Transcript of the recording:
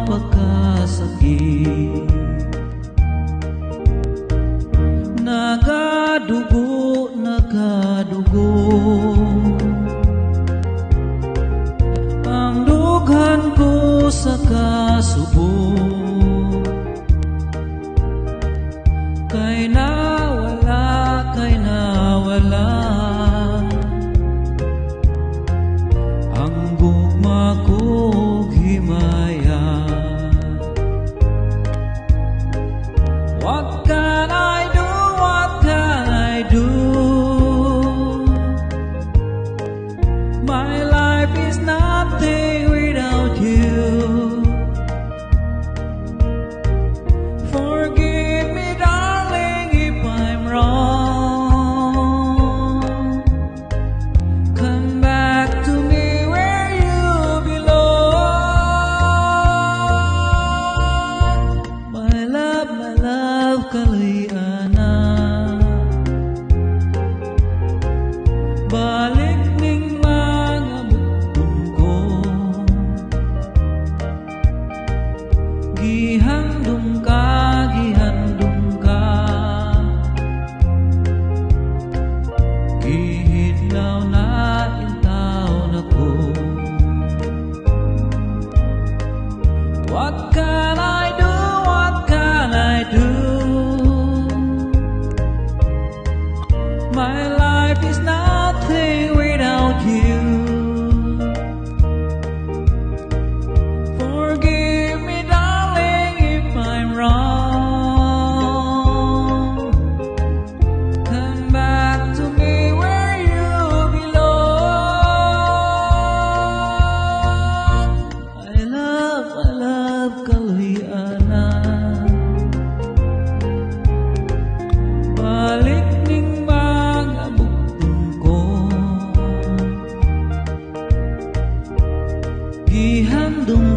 pagkasakit, nagadugo ang dughan ko sa kasubok, kay nawala ang gugma ko himaya. What can I do? What can I do? My life is nothing without you. Forgive me, darling, if I'm wrong. Come back to me where you belong. My love, kalayana. Balik ning mga bugtong ko, gihandom ka, gihidlaw na intaw na ko. What can I do? What can I do? My life is nothing without you. Forgive me, darling, if I'm wrong. Come back to me where you belong. I love kalayana. Balik ning mga bugtong ko, gihandom